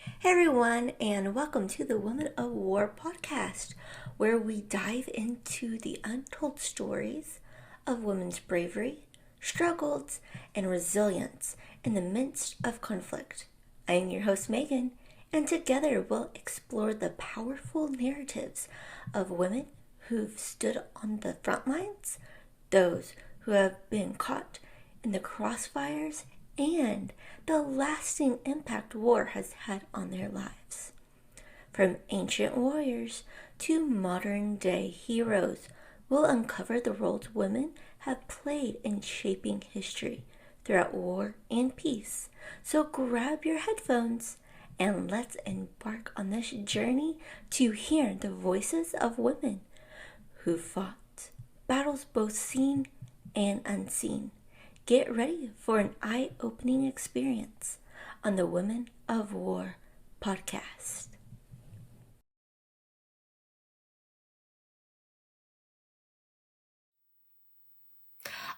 Hey everyone, and welcome to the Women of War podcast, where we dive into the untold stories of women's bravery, struggles, and resilience in the midst of conflict. I am your host, Megan, and together we'll explore the powerful narratives of women who've stood on the front lines, those who have been caught in the crossfires, and the lasting impact war has had on their lives. From ancient warriors to modern day heroes, we'll uncover the roles women have played in shaping history throughout war and peace. So grab your headphones and let's embark on this journey to hear the voices of women who fought battles both seen and unseen. Get ready for an eye-opening experience on the Women of War podcast.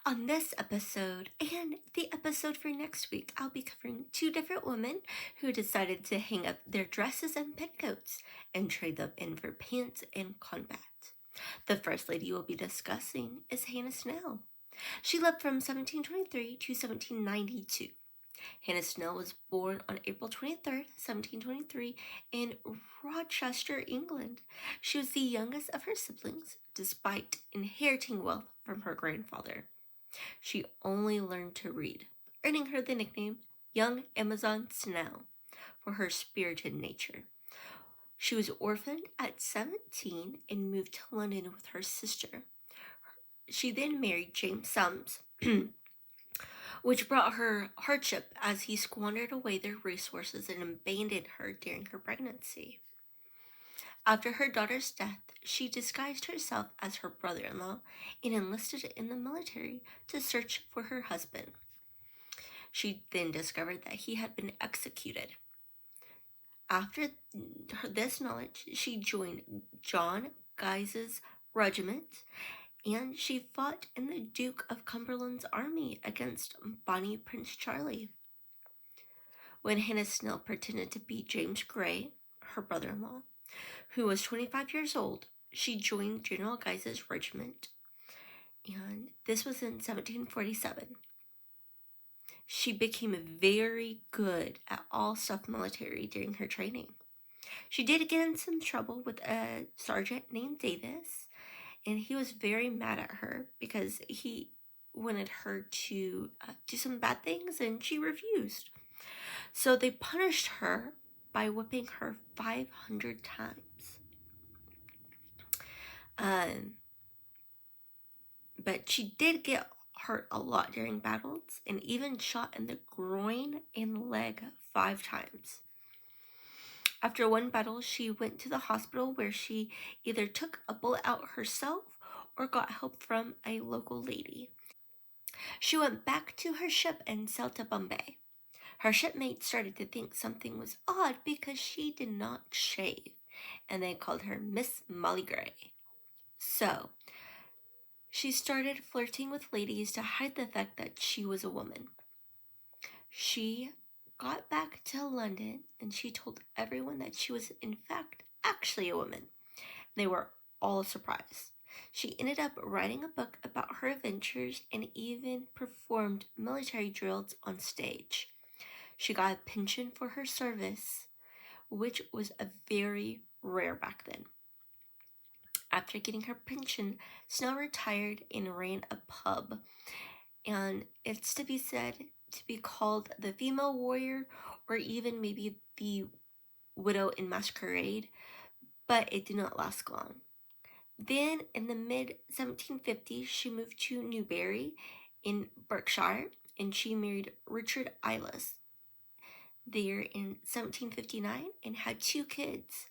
On this episode and the episode for next week, I'll be covering two different women who decided to hang up their dresses and petticoats and trade them in for pants in combat. The first lady we'll be discussing is Hannah Snell. She lived from 1723 to 1792. Hannah Snell was born on April 23rd, 1723, in Rochester, England. She was the youngest of her siblings, despite inheriting wealth from her grandfather. She only learned to read, earning her the nickname Young Amazon Snell for her spirited nature. She was orphaned at 17 and moved to London with her sister. She then married James Sums, which brought her hardship as he squandered away their resources and abandoned her during her pregnancy. After her daughter's death, she disguised herself as her brother-in-law and enlisted in the military to search for her husband. She then discovered that he had been executed. After this knowledge, she joined John Guise's regiment, and she fought in the Duke of Cumberland's army against Bonnie Prince Charlie. When Hannah Snell pretended to be James Gray, her brother-in-law, who was 25 years old, she joined General Guise's regiment, and this was in 1747. She became very good at all stuff military during her training. She did get in some trouble with a sergeant named Davis, and he was very mad at her because he wanted her to do some bad things, and she refused. So they punished her by whipping her 500 times. But she did get hurt a lot during battles and even shot in the groin and leg 5 times. After one battle, she went to the hospital where she either took a bullet out herself or got help from a local lady. She went back to her ship and sailed to Bombay. Her shipmates started to think something was odd because she did not shave, and they called her Miss Molly Gray. So, she started flirting with ladies to hide the fact that she was a woman. She got back to London and she told everyone that she was in fact actually a woman. They were all surprised. She ended up writing a book about her adventures and even performed military drills on stage. She got a pension for her service, which was a very rare back then. After getting her pension, Snell retired and ran a pub, and it's to be said to be called the female warrior or even maybe the widow in masquerade, but it did not last long. Then in the mid 1750s, she moved to Newbury in Berkshire, and she married Richard Eylas there in 1759 and had 2 kids.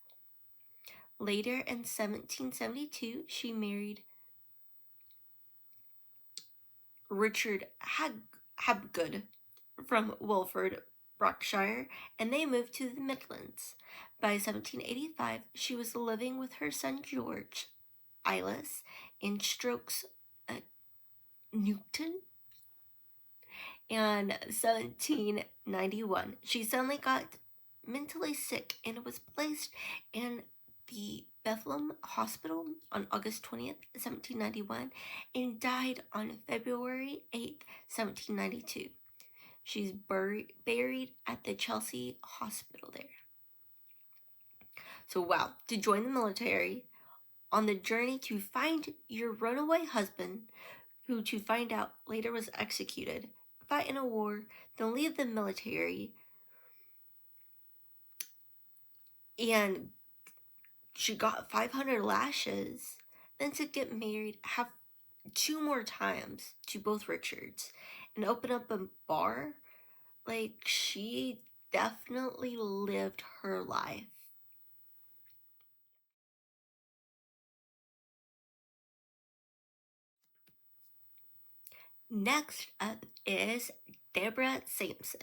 Later in 1772, she married Richard Habgood from Wilford, Berkshire, and they moved to the Midlands. By 1785, she was living with her son George Eylas in Strokes, Newton. And 1791, she suddenly got mentally sick and was placed in the Bethlehem Hospital on August 20th, 1791, and died on February 8th, 1792. She's buried at the Chelsea Hospital there. So, wow, to join the military on the journey to find your runaway husband, who to find out later was executed, fight in a war, then leave the military, and she got 500 lashes, then to get married, have 2 more times to both Richards, and open up a bar. Like, she definitely lived her life. Next up is Deborah Sampson,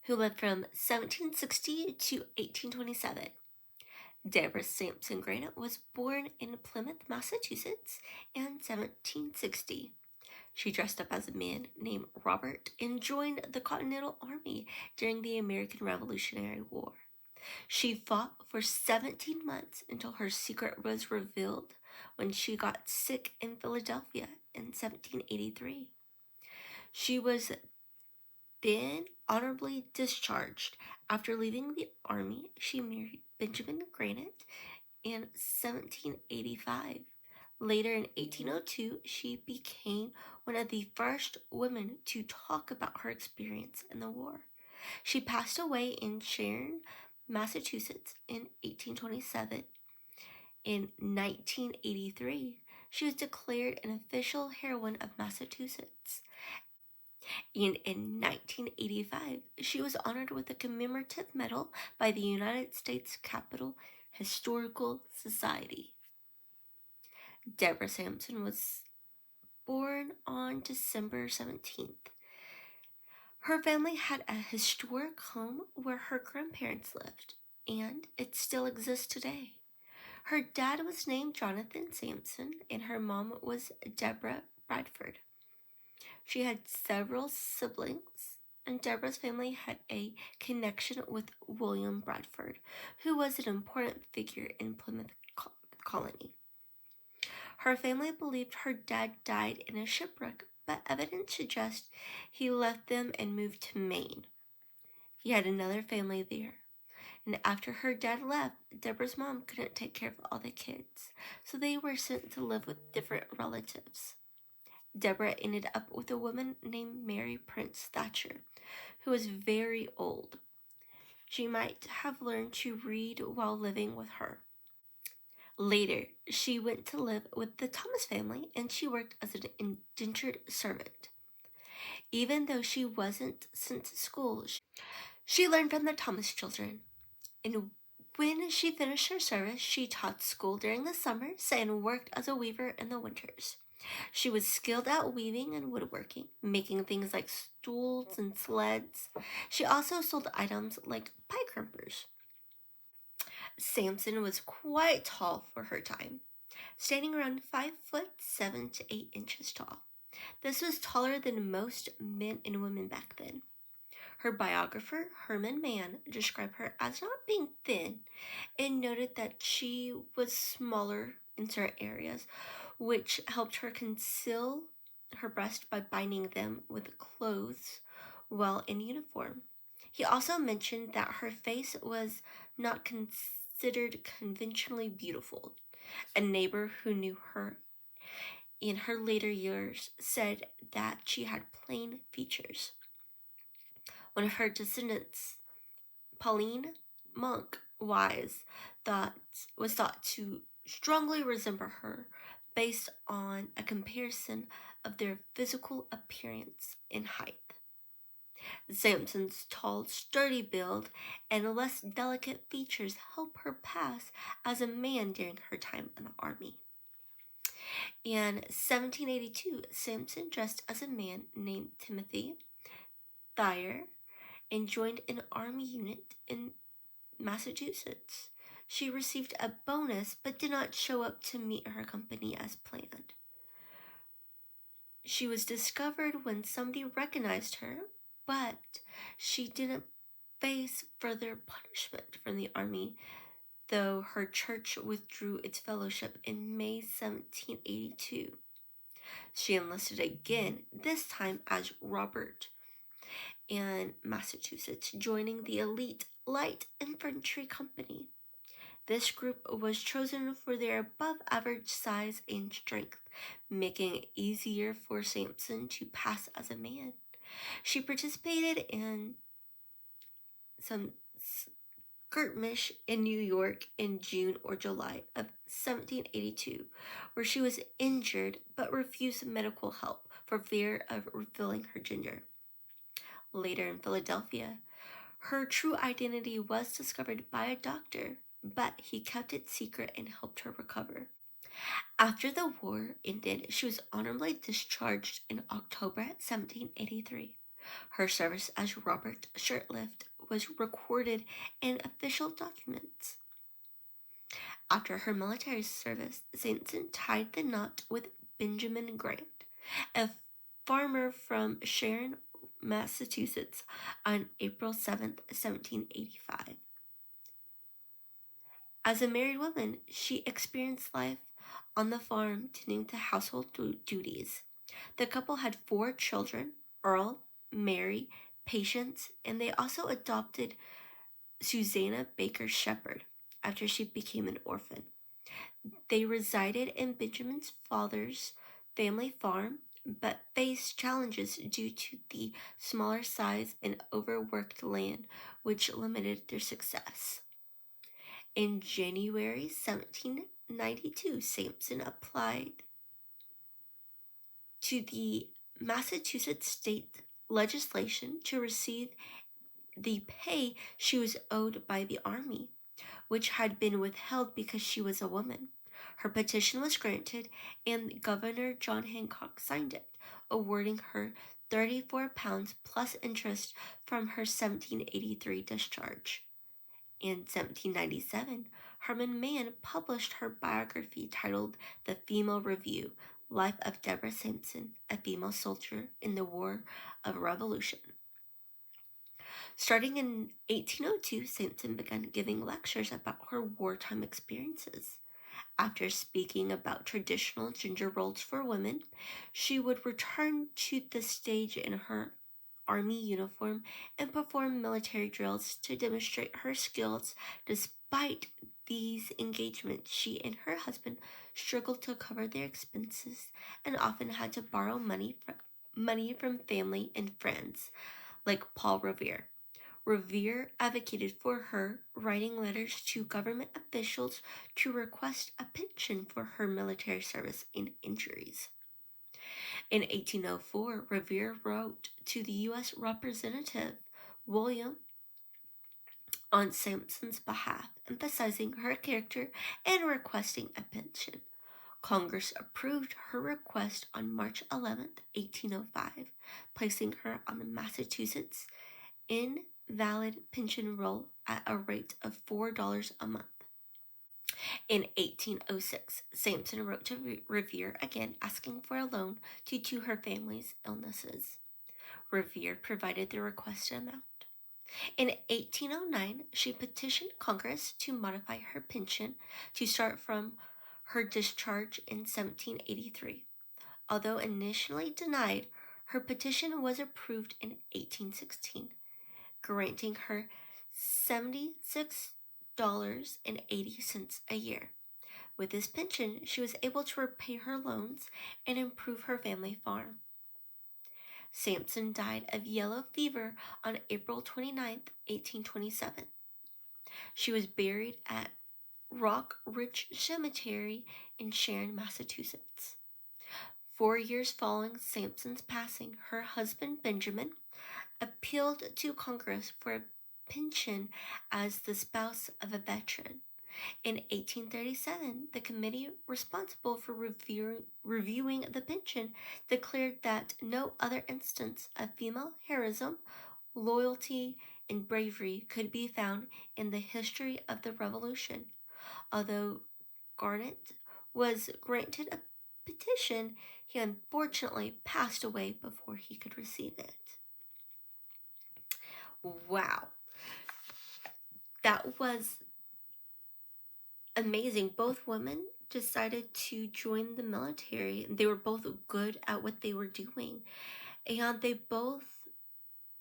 who lived from 1760 to 1827. Deborah Sampson Granite was born in Plymouth, Massachusetts in 1760. She dressed up as a man named Robert and joined the Continental Army during the American Revolutionary War. She fought for 17 months until her secret was revealed when she got sick in Philadelphia in 1783. She was then honorably discharged. After leaving the army, she married Benjamin Granite in 1785. Later in 1802, she became one of the first women to talk about her experience in the war. She passed away in Sharon, Massachusetts in 1827. In 1983, she was declared an official heroine of Massachusetts. And in 1985, she was honored with a commemorative medal by the United States Capitol Historical Society. Deborah Sampson was born on December 17th. Her family had a historic home where her grandparents lived, and it still exists today. Her dad was named Jonathan Sampson, and her mom was Deborah Bradford. She had several siblings, and Deborah's family had a connection with William Bradford, who was an important figure in Plymouth colony. Her family believed her dad died in a shipwreck, but evidence suggests he left them and moved to Maine. He had another family there. And after her dad left, Deborah's mom couldn't take care of all the kids, so they were sent to live with different relatives. Deborah ended up with a woman named Mary Prince Thatcher, who was very old. She might have learned to read while living with her. Later, she went to live with the Thomas family and she worked as an indentured servant. Even though she wasn't sent to school, she learned from the Thomas children. And when she finished her service, she taught school during the summers and worked as a weaver in the winters. She was skilled at weaving and woodworking, making things like stools and sleds. She also sold items like pie crimpers. Sampson was quite tall for her time, standing around 5'7" to 8" tall. This was taller than most men and women back then. Her biographer, Herman Mann, described her as not being thin and noted that she was smaller in certain areas, which helped her conceal her breast by binding them with clothes while in uniform. He also mentioned that her face was not considered conventionally beautiful. A neighbor who knew her in her later years said that she had plain features. One of her descendants, Pauline Monk Wise, was thought to strongly resemble her based on a comparison of their physical appearance and height. Sampson's tall, sturdy build and less delicate features help her pass as a man during her time in the army. In 1782, Sampson dressed as a man named Timothy Thayer and joined an army unit in Massachusetts. She received a bonus but did not show up to meet her company as planned. She was discovered when somebody recognized her, but she didn't face further punishment from the army, though her church withdrew its fellowship in May 1782. She enlisted again, this time as Robert in Massachusetts, joining the elite light infantry company. This group was chosen for their above average size and strength, making it easier for Sampson to pass as a man. She participated in some skirmish in New York in June or July of 1782, where she was injured but refused medical help for fear of revealing her gender. Later in Philadelphia, her true identity was discovered by a doctor, but he kept it secret and helped her recover. After the war ended, she was honorably discharged in October 1783. Her service as Robert short-lived was recorded in official documents. After her military service, Sampson tied the knot with Benjamin Grant, a farmer from Sharon, Massachusetts, on April 7th, 1785. As a married woman, she experienced life on the farm tending to household duties. The couple had 4 children: Earl, Mary, Patience, and they also adopted Susanna Baker Shepherd after she became an orphan. They resided in Benjamin's father's family farm, but faced challenges due to the smaller size and overworked land, which limited their success. In January 1792, Sampson applied to the Massachusetts state legislation to receive the pay she was owed by the army, which had been withheld because she was a woman. Her petition was granted, and Governor John Hancock signed it, awarding her £34 plus interest from her 1783 discharge. In 1797, Herman Mann published her biography titled The Female Review: Life of Deborah Sampson, a Female Soldier in the War of Revolution. Starting in 1802, Sampson began giving lectures about her wartime experiences. After speaking about traditional gender roles for women, she would return to the stage in her army uniform and perform military drills to demonstrate her skills. Despite these engagements, she and her husband struggled to cover their expenses and often had to borrow money from family and friends, like Paul Revere. Revere advocated for her, writing letters to government officials to request a pension for her military service and injuries. In 1804, Revere wrote to the U.S. Representative William on Sampson's behalf, emphasizing her character and requesting a pension. Congress approved her request on March 11, 1805, placing her on the Massachusetts invalid pension roll at a rate of $4 a month. In 1806, Sampson wrote to Revere again asking for a loan due to her family's illnesses. Revere provided the requested amount. In 1809, she petitioned Congress to modify her pension to start from her discharge in 1783. Although initially denied, her petition was approved in 1816, granting her $76.80 a year. With this pension, she was able to repay her loans and improve her family farm. Sampson died of yellow fever on April 29, 1827. She was buried at Rock Ridge Cemetery in Sharon, Massachusetts. 4 years following Sampson's passing, her husband Benjamin appealed to Congress for a pension as the spouse of a veteran. In 1837, the committee responsible for reviewing the pension declared that no other instance of female heroism, loyalty, and bravery could be found in the history of the Revolution. Although Garnet was granted a petition, he unfortunately passed away before he could receive it. Wow. that was amazing. Both women decided to join the military. They were both good at what they were doing, and they both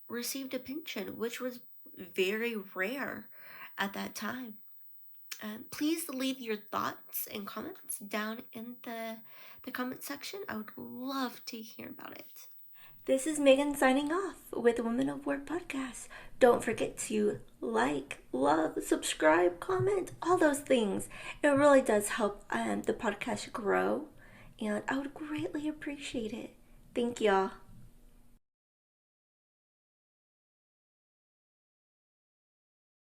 received a pension, which was very rare at that time. Please leave your thoughts and comments down in the comment section. I would love to hear about it. This is Megan signing off with Women of Work podcast. Don't forget to like, love, subscribe, comment, all those things. It really does help the podcast grow, and I would greatly appreciate it. Thank y'all.